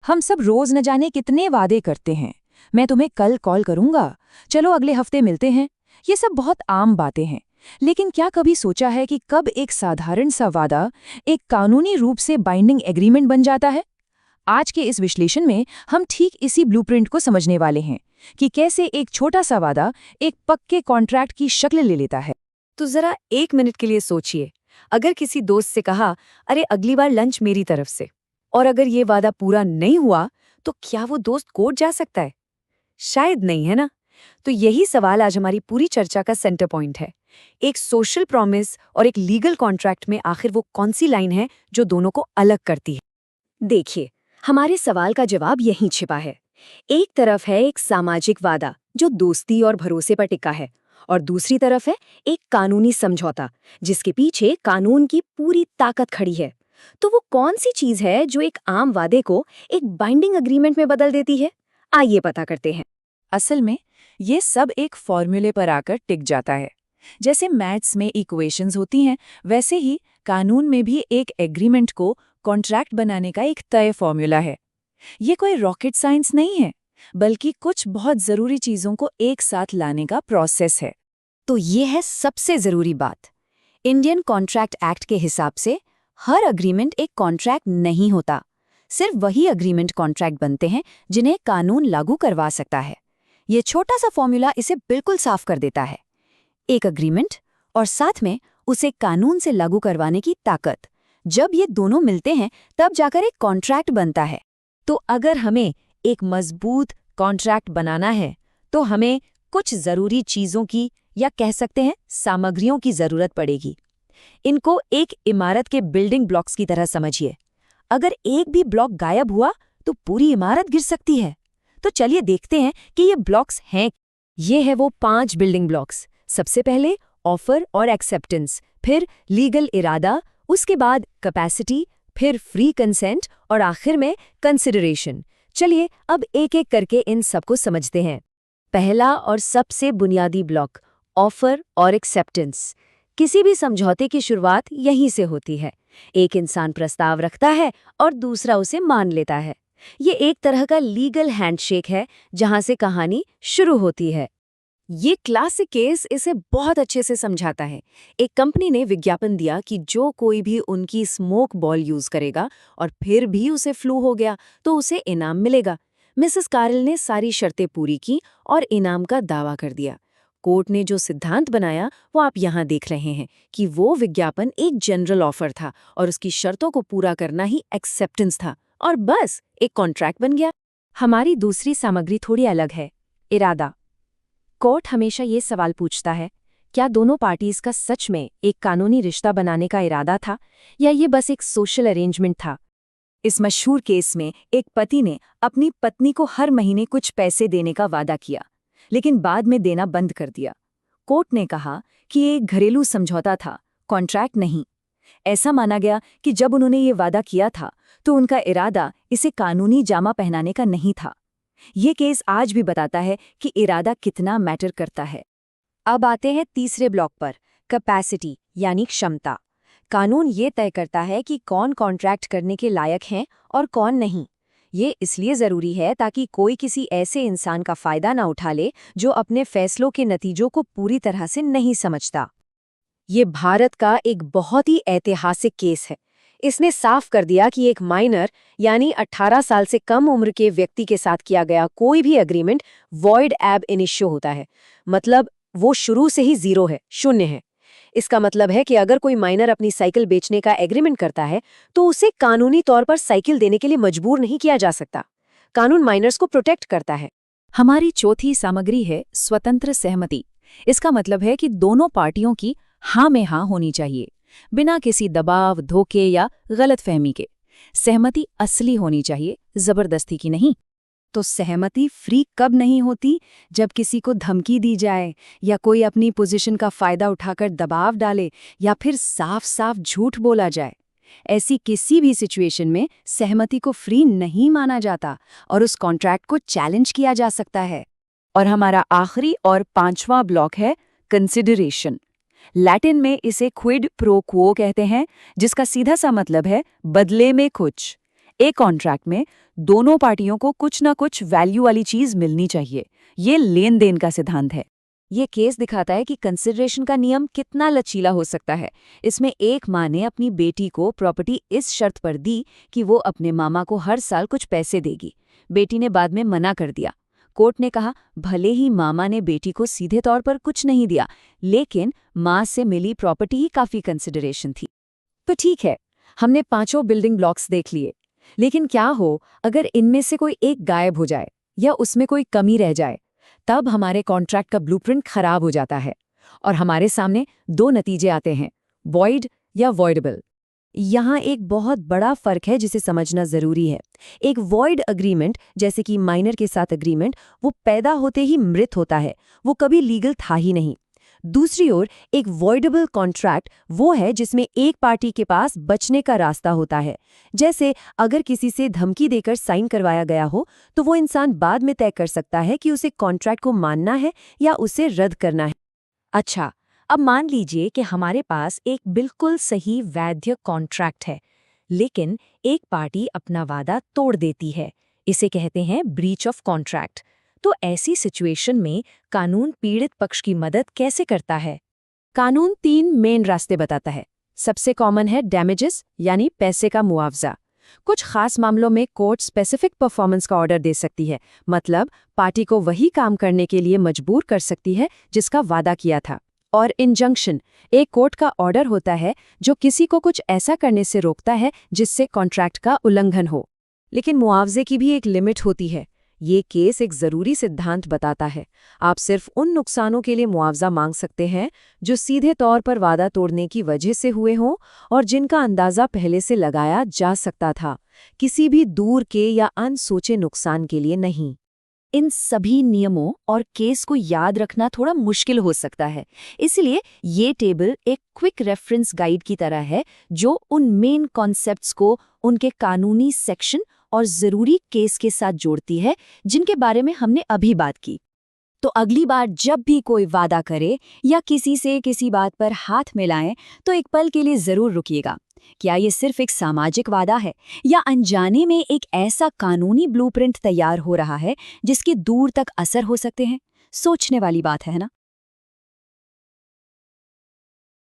हम सब रोज न जाने कितने वादे करते हैं। मैं तुम्हें कल कॉल करूंगा, चलो अगले हफ्ते मिलते हैं। ये सब बहुत आम बातें हैं, लेकिन क्या कभी सोचा है कि कब एक साधारण सा वादा एक कानूनी रूप से बाइंडिंग एग्रीमेंट बन जाता है? आज के इस विश्लेषण में हम ठीक इसी ब्लूप्रिंट को समझने वाले हैं कि कैसे एक छोटा सा वादा एक पक्के कॉन्ट्रैक्ट की शक्ल ले लेता है। तो जरा 1 मिनट के लिए सोचिए, अगर किसी दोस्त से कहा, अरे अगली बार लंच मेरी तरफ से, और अगर ये वादा पूरा नहीं हुआ तो क्या वो दोस्त कोर्ट जा सकता है? शायद नहीं, है ना? तो यही सवाल आज हमारी पूरी चर्चा का सेंटर पॉइंट है। एक सोशल प्रॉमिस और एक लीगल कॉन्ट्रैक्ट में आखिर वो कौन सी लाइन है जो दोनों को अलग करती है? देखिए, हमारे सवाल का जवाब यहीं छिपा है। एक तरफ है एक सामाजिक वादा जो दोस्ती और भरोसे पर टिका है, और दूसरी तरफ है एक कानूनी समझौता जिसके पीछे कानून की पूरी ताकत खड़ी है। तो वो कौन सी चीज है जो एक आम वादे को एक बाइंडिंग एग्रीमेंट में बदल देती है? आइए पता करते हैं। असल में ये सब एक फॉर्मूले पर आकर टिक जाता है। जैसे मैथ्स में इक्वेशंस होती हैं, वैसे ही कानून में भी एक एग्रीमेंट को कॉन्ट्रैक्ट बनाने का एक तय फॉर्मूला है। ये कोई रॉकेट साइंस नहीं है, बल्कि कुछ बहुत जरूरी चीजों को एक साथ लाने का प्रोसेस है। तो ये है सबसे जरूरी बात। इंडियन कॉन्ट्रैक्ट एक्ट के हिसाब से हर अग्रीमेंट एक कॉन्ट्रैक्ट नहीं होता। सिर्फ वही अग्रीमेंट कॉन्ट्रैक्ट बनते हैं जिन्हें कानून लागू करवा सकता है। ये छोटा सा फॉर्मूला इसे बिल्कुल साफ कर देता है। एक अग्रीमेंट और साथ में उसे कानून से लागू करवाने की ताकत, जब ये दोनों मिलते हैं तब जाकर एक कॉन्ट्रैक्ट बनता है। तो अगर हमें एक मजबूत कॉन्ट्रैक्ट बनाना है तो हमें कुछ जरूरी चीजों की, या कह सकते हैं सामग्रियों की जरूरत पड़ेगी। इनको एक इमारत के बिल्डिंग ब्लॉक्स की तरह समझिए। अगर एक भी ब्लॉक गायब हुआ तो पूरी इमारत गिर सकती है। तो चलिए देखते हैं कि ये ब्लॉक्स हैं। ये है वो 5 बिल्डिंग ब्लॉक्स। सबसे पहले ऑफर और एक्सेप्टेंस, फिर लीगल इरादा, उसके बाद कैपेसिटी, फिर फ्री कंसेंट और आखिर में कंसिडरेशन। चलिए अब एक एक करके इन सबको समझते हैं। पहला और सबसे बुनियादी ब्लॉक, ऑफर और एक्सेप्टेंस। किसी भी समझौते की शुरुआत यहीं से होती है। एक इंसान प्रस्ताव रखता है और दूसरा उसे मान लेता है। ये एक तरह का लीगल हैंडशेक है जहां से कहानी शुरू होती है। ये क्लासिक केस इसे बहुत अच्छे से समझाता है। एक कंपनी ने विज्ञापन दिया कि जो कोई भी उनकी स्मोक बॉल यूज करेगा और फिर भी उसे फ्लू हो गया तो उसे इनाम मिलेगा। मिसेस कारल ने सारी शर्तें पूरी की और इनाम का दावा कर दिया। कोर्ट ने जो सिद्धांत बनाया वो आप यहाँ देख रहे हैं कि वो विज्ञापन एक जनरल ऑफर था और उसकी शर्तों को पूरा करना ही एक्सेप्टेंस था, और बस एक कॉन्ट्रैक्ट बन गया। हमारी दूसरी सामग्री थोड़ी अलग है, इरादा। कोर्ट हमेशा ये सवाल पूछता है, क्या दोनों पार्टीज का सच में एक कानूनी रिश्ता बनाने का इरादा था, या ये बस एक सोशल अरेंजमेंट था? इस मशहूर केस में एक पति ने अपनी पत्नी को हर महीने कुछ पैसे देने का वादा किया, लेकिन बाद में देना बंद कर दिया। कोर्ट ने कहा कि ये एक घरेलू समझौता था, कॉन्ट्रैक्ट नहीं। ऐसा माना गया कि जब उन्होंने ये वादा किया था तो उनका इरादा इसे कानूनी जामा पहनाने का नहीं था। ये केस आज भी बताता है कि इरादा कितना मैटर करता है। अब आते हैं तीसरे ब्लॉक पर, कैपेसिटी यानी क्षमता। कानून ये तय करता है कि कौन कॉन्ट्रैक्ट करने के लायक हैं और कौन नहीं। ये इसलिए ज़रूरी है ताकि कोई किसी ऐसे इंसान का फ़ायदा ना उठा ले जो अपने फैसलों के नतीजों को पूरी तरह से नहीं समझता। ये भारत का एक बहुत ही ऐतिहासिक केस है। इसने साफ कर दिया कि एक माइनर यानी 18 साल से कम उम्र के व्यक्ति के साथ किया गया कोई भी एग्रीमेंट वॉइड एब इनिशियो होता है। मतलब वो शुरू से ही जीरो है, शून्य है। इसका मतलब है कि अगर कोई माइनर अपनी साइकिल बेचने का एग्रीमेंट करता है तो उसे कानूनी तौर पर साइकिल देने के लिए मजबूर नहीं किया जा सकता। कानून माइनर्स को प्रोटेक्ट करता है। हमारी चौथी सामग्री है स्वतंत्र सहमति। इसका मतलब है कि दोनों पार्टियों की हाँ में हाँ होनी चाहिए, बिना किसी दबाव, धोखे या गलतफहमी के। सहमति असली होनी चाहिए, जबरदस्ती की नहीं। तो सहमति फ्री कब नहीं होती? जब किसी को धमकी दी जाए, या कोई अपनी पोजीशन का फायदा उठाकर दबाव डाले, या फिर साफ साफ झूठ बोला जाए। ऐसी किसी भी सिचुएशन में सहमति को फ्री नहीं माना जाता और उस कॉन्ट्रैक्ट को चैलेंज किया जा सकता है। और हमारा आखिरी और 5वां ब्लॉक है कंसिडरेशन। लैटिन में इसे क्विड प्रो क्वो कहते हैं, जिसका सीधा सा मतलब है बदले में कुछ। एक कॉन्ट्रैक्ट में दोनों पार्टियों को कुछ ना कुछ वैल्यू वाली चीज मिलनी चाहिए। ये लेन देन का सिद्धांत है। ये केस दिखाता है कि कंसिडरेशन का नियम कितना लचीला हो सकता है। इसमें एक माँ ने अपनी बेटी को प्रॉपर्टी इस शर्त पर दी कि वो अपने मामा को हर साल कुछ पैसे देगी। बेटी ने बाद में मना कर दिया। कोर्ट ने कहा भले ही मामा ने बेटी को सीधे तौर पर कुछ नहीं दिया, लेकिन माँ से मिली प्रॉपर्टी ही काफी कंसिडरेशन थी। तो ठीक है, हमने 5 बिल्डिंग ब्लॉक्स देख लिए, लेकिन क्या हो अगर इनमें से कोई एक गायब हो जाए या उसमें कोई कमी रह जाए? तब हमारे कॉन्ट्रैक्ट का ब्लूप्रिंट खराब हो जाता है और हमारे सामने 2 नतीजे आते हैं, वॉइड या वॉइडेबल। यहाँ एक बहुत बड़ा फर्क है जिसे समझना जरूरी है। एक वॉइड अग्रीमेंट, जैसे कि माइनर के साथ अग्रीमेंट, वो पैदा होते ही मृत होता है, वो कभी लीगल था ही नहीं। दूसरी ओर एक वॉइडेबल कॉन्ट्रैक्ट वो है जिसमें एक पार्टी के पास बचने का रास्ता होता है। जैसे अगर किसी से धमकी देकर साइन करवाया गया हो, तो वो इंसान बाद में तय कर सकता है कि उसे कॉन्ट्रैक्ट को मानना है या उसे रद्द करना है। अच्छा, अब मान लीजिए कि हमारे पास एक बिल्कुल सही वैध कॉन्ट्रैक्ट है, लेकिन एक पार्टी अपना वादा तोड़ देती है। इसे कहते हैं ब्रीच ऑफ कॉन्ट्रैक्ट। तो ऐसी सिचुएशन में कानून पीड़ित पक्ष की मदद कैसे करता है? कानून 3 मेन रास्ते बताता है। सबसे कॉमन है डैमेजेस, यानी पैसे का मुआवजा। कुछ खास मामलों में कोर्ट स्पेसिफिक परफॉर्मेंस का ऑर्डर दे सकती है, मतलब पार्टी को वही काम करने के लिए मजबूर कर सकती है जिसका वादा किया था। और इंजंक्शन एक कोर्ट का ऑर्डर होता है जो किसी को कुछ ऐसा करने से रोकता है जिससे कॉन्ट्रैक्ट का उल्लंघन हो। लेकिन मुआवजे की भी एक लिमिट होती है। ये केस एक जरूरी सिद्धांत बताता है, आप सिर्फ उन नुकसानों के लिए मुआवजा मांग सकते हैं जो सीधे तौर पर वादा तोड़ने की वजह से हुए हों और जिनका अंदाजा पहले से लगाया जा सकता था, किसी भी दूर के या अनसोचे नुकसान के लिए नहीं। इन सभी नियमों और केस को याद रखना थोड़ा मुश्किल हो सकता है, इसलिए ये टेबल एक क्विक रेफरेंस गाइड की तरह है जो उन मेन कॉन्सेप्ट्स को उनके कानूनी सेक्शन और जरूरी केस के साथ जोड़ती है जिनके बारे में हमने अभी बात की। तो अगली बार जब भी कोई वादा करे या किसी से किसी बात पर हाथ मिलाएं, तो एक पल के लिए जरूर रुकिएगा। क्या ये सिर्फ एक सामाजिक वादा है या अनजाने में एक ऐसा कानूनी ब्लूप्रिंट तैयार हो रहा है जिसके दूर तक असर हो सकते हैं? सोचने वाली बात है ना?